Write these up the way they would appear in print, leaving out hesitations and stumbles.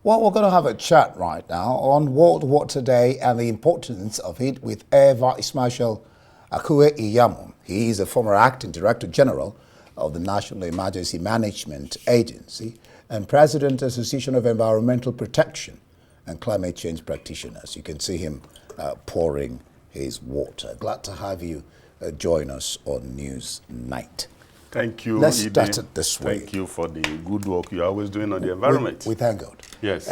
Well, we're going to have a chat right now on World Water Day and the importance of it with Air Vice Marshal Akue Iyamu. He is a former acting Director General of the National Emergency Management Agency and President Association of Environmental Protection and Climate Change Practitioners. You can see him pouring his water. Glad to have you join us on News Night. Thank you. Let's start it this way. Thank you for the good work you're always doing on the environment. We thank God. Yes.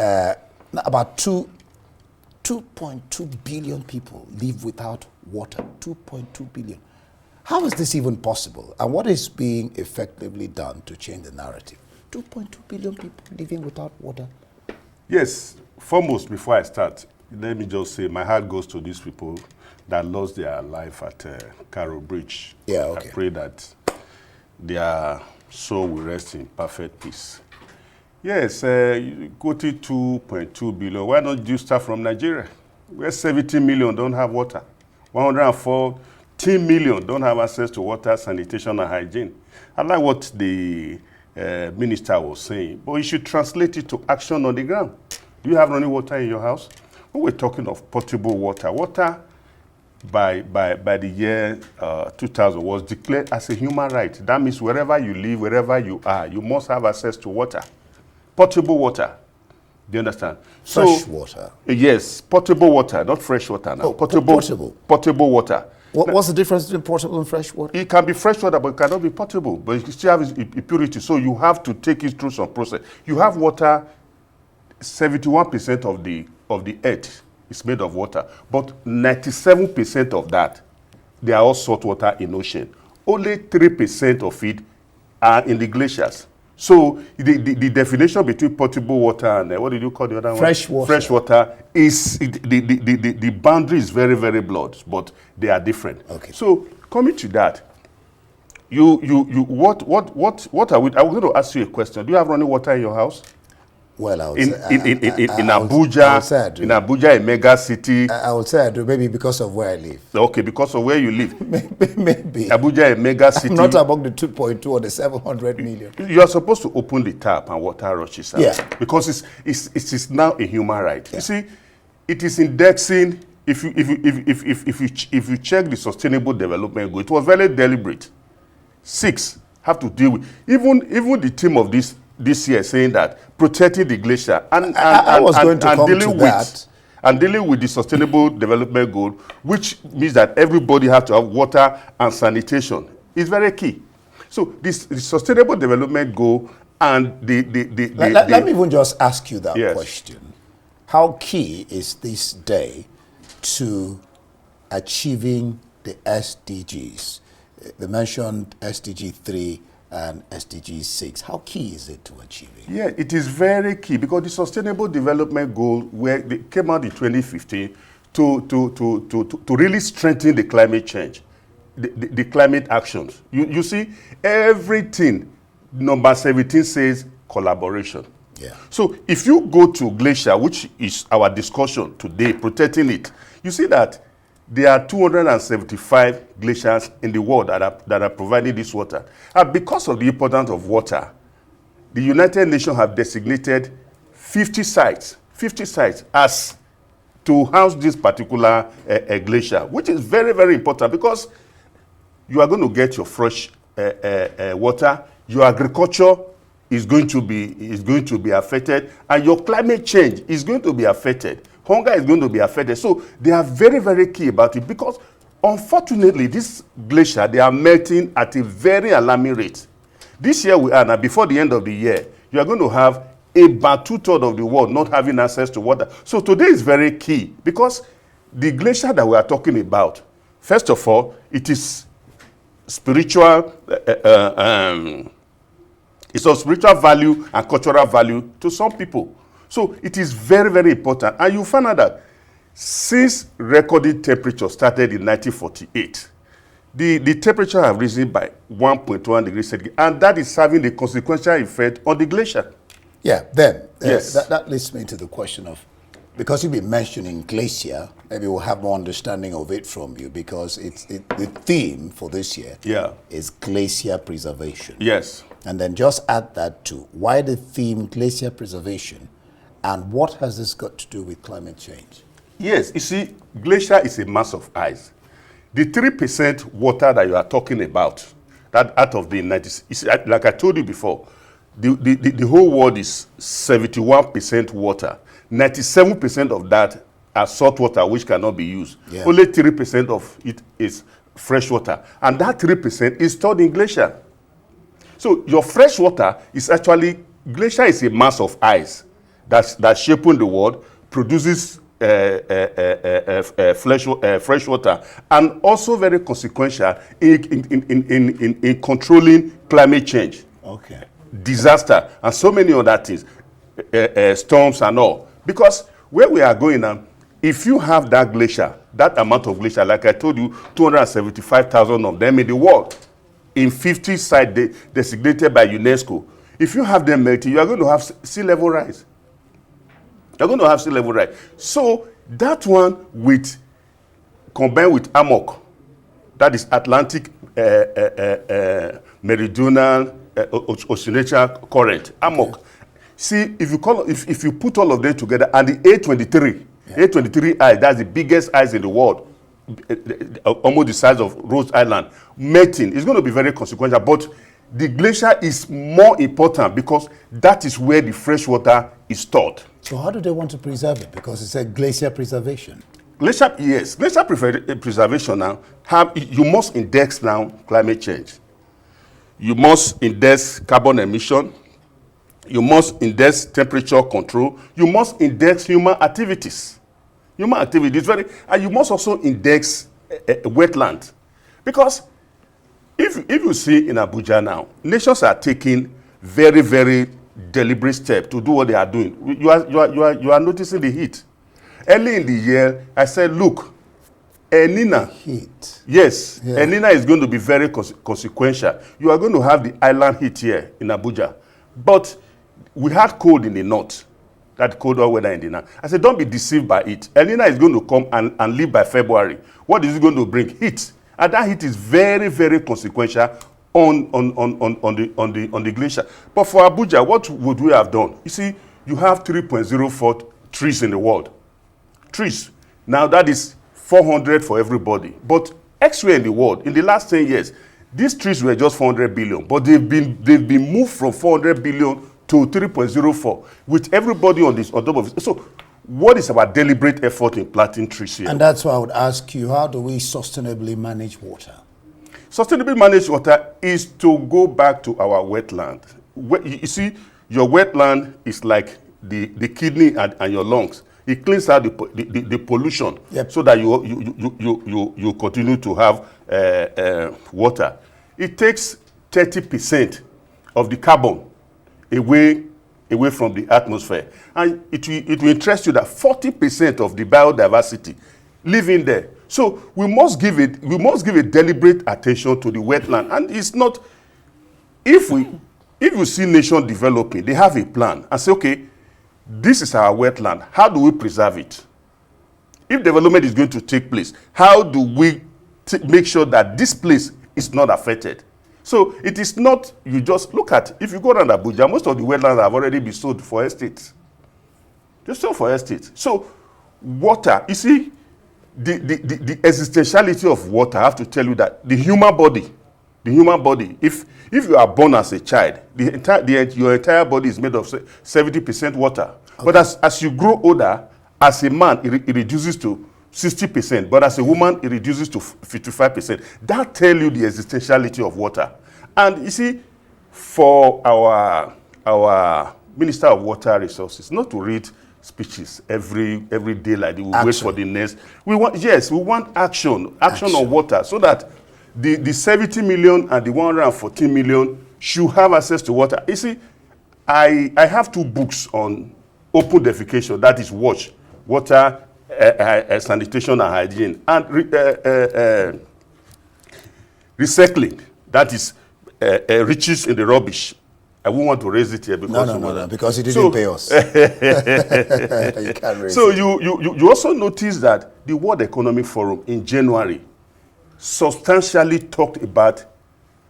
About 2.2 billion people live without water. 2.2 billion. How is this even possible? And what is being effectively done to change the narrative? 2.2 billion people living without water. Yes. Foremost, before I start, let me just say my heart goes to these people that lost their life at Carroll Bridge. Yeah, okay. I pray that their soul will rest in perfect peace. Yes, quoted 2.2 billion. Why don't you start from Nigeria, where 70 million don't have water? 114 million don't have access to water, sanitation, and hygiene. I like what the minister was saying, but you should translate it to action on the ground. Do you have running water in your house? When we're talking of potable water, water by the year 2000 was declared as a human right. That means wherever you live, wherever you are, you must have access to water. Potable water. Do you understand? Fresh water. Yes, potable water, not fresh water now. Oh, potable. Potable water. What's the difference between potable and fresh water? It can be fresh water, but it cannot be potable. But it still have its purity, so you have to take it through some process. You have water, 71% of the earth is made of water, but 97% of that, they are all salt water in ocean. Only 3% of it are in the glaciers. So the definition between potable water and what did you call the other Fresh one? water. Fresh water is the boundary is very, very blurred, but they are different. Okay. So coming to that, what are we? I'm going to ask you a question. Do you have running water in your house? Well, I would in Abuja, Abuja, a mega city. I would say I do, maybe because of where I live. Okay, because of where you live. Maybe. Abuja, a mega city. I'm not among the 2.2 or the 700 million. You are supposed to open the tap and water rushes out. Yeah. Because it is now a human right. Yeah. You see, it is indexing. If you check the sustainable development goal, it was very deliberate. 6 have to deal with even the team of this year saying that protecting the glacier and dealing with the sustainable development goal, which means that everybody has to have water and sanitation, is very key. So the sustainable development goal and let me even just ask you that yes. question. How key is this day to achieving the SDGs? They mentioned SDG 3 and SDG 6. How key is it to achieving? Yeah, it is very key because the Sustainable Development Goal, where they came out in 2015 to really strengthen the climate change, the climate actions. You see, everything, number 17 says collaboration. Yeah. So if you go to glacier, which is our discussion today, protecting it, you see that there are 275 glaciers in the world that are providing this water. And because of the importance of water, the United Nations have designated 50 sites as to house this particular glacier, which is very, very important because you are going to get your fresh water, your agriculture is going to be affected, and your climate change is going to be affected. Hunger is going to be affected. So they are very, very key about it because unfortunately, this glacier, they are melting at a very alarming rate. This year we are now, before the end of the year, you are going to have about 2/3 of the world not having access to water. So today is very key because the glacier that we are talking about, first of all, it is spiritual, it's of spiritual value and cultural value to some people. So it is very, very important. And you find out that since recorded temperature started in 1948, the temperature have risen by 1.1 degrees Celsius, and that is having a consequential effect on the glacier. Yeah, then yes. that leads me to the question of, because you've been mentioning glacier, maybe we'll have more understanding of it from you because the theme for this year is glacier preservation. Yes. And then just add that to why the theme glacier preservation And what has this got to do with climate change? Yes, you see, glacier is a mass of ice. The 3% water that you are talking about, that out of the 90, like I told you before, the whole world is 71% water. 97% of that are salt water, which cannot be used. Yeah. Only 3% of it is fresh water. And that 3% is stored in glacier. So your fresh water is actually, glacier is a mass of ice that's shaping the world, produces fresh water, and also very consequential in controlling climate change, Okay. disaster, and so many other things, storms and all. Because where we are going now, if you have that glacier, that amount of glacier, like I told you, 275,000 of them in the world, in 50 sites designated by UNESCO, if you have them melting, you are going to have sea level rise. You're going to have sea level rise. So that one combined with AMOC, that is Atlantic Meridional Oceanic Current, AMOC. Okay. See, if you put all of them together, and the A23, A23I, that's the biggest ice in the world, almost the size of Rhode Island, melting, it's going to be very consequential. But the glacier is more important because that is where the fresh water is stored. So how do they want to preserve it? Because it's a glacier preservation. Glacier, yes. Glacier preservation now, you must index now climate change. You must index carbon emission. You must index temperature control. You must index human activities. Human activities, and you must also index wetland. Because if you see in Abuja now, nations are taking very, very deliberate steps to do what they are doing. You are noticing the heat. Early in the year, I said, look, El Nino. Heat. Yes, Yeah. El Nino is going to be very consequential. You are going to have the island heat here in Abuja. But we had cold in the north, that colder weather in the north. I said, don't be deceived by it. El Nino is going to come and leave by February. What is it going to bring? Heat. And that heat is very, very consequential on the glacier. But for Abuja, what would we have done? You see, you have 3.04 trees in the world. Trees. Now that is 400 for everybody. But elsewhere in the world, in the last 10 years, these trees were just 400 billion. But they've been moved from 400 billion to 3.04 with everybody on top of it. So what is our deliberate effort in planting trees here? And that's why I would ask you, how do we sustainably manage water? Sustainably managed water is to go back to our wetland. You see, your wetland is like the kidney and your lungs. It cleans out the pollution, yep, so that you continue to have water. It takes 30% of the carbon away from the atmosphere. And it will interest you that 40% of the biodiversity live in there. So we must give a deliberate attention to the wetland. And it's not, if you see nations developing, they have a plan and say, okay, this is our wetland. How do we preserve it? If development is going to take place, how do we make sure that this place is not affected? So it is not, you just look at, if you go around Abuja, most of the wetlands have already been sold for estates. They're sold for estates. So water, you see, the existentiality of water, I have to tell you that the human body, if you are born as a child, your entire body is made of 70% water. Okay. But as you grow older, as a man, it reduces to 60%, but as a woman, it reduces to 55%. That tells you the existentiality of water. And you see, for our Minister of Water Resources, not to read speeches every day like we wait for the next. We want action on water, so that the 70 million and the 114 million should have access to water. You see, I have 2 books on open defecation, that is WASH, water, sanitation and hygiene, and recycling, that is riches in the rubbish. I won't want to raise it here because no, because it didn't pay us. You can't raise so it. you also notice that the World Economic Forum in January substantially talked about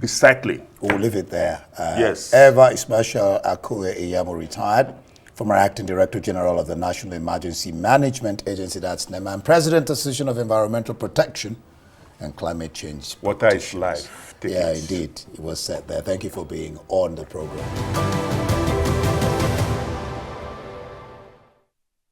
recycling. We'll leave it there. Yes. Eva Ismail Akure Iyamu retired former Acting Director General of the National Emergency Management Agency, that's NEMA, and President Association of Environmental Protection and Climate Change. Water is life. Take Yeah, it. indeed. It was said there. Thank you for being on the program.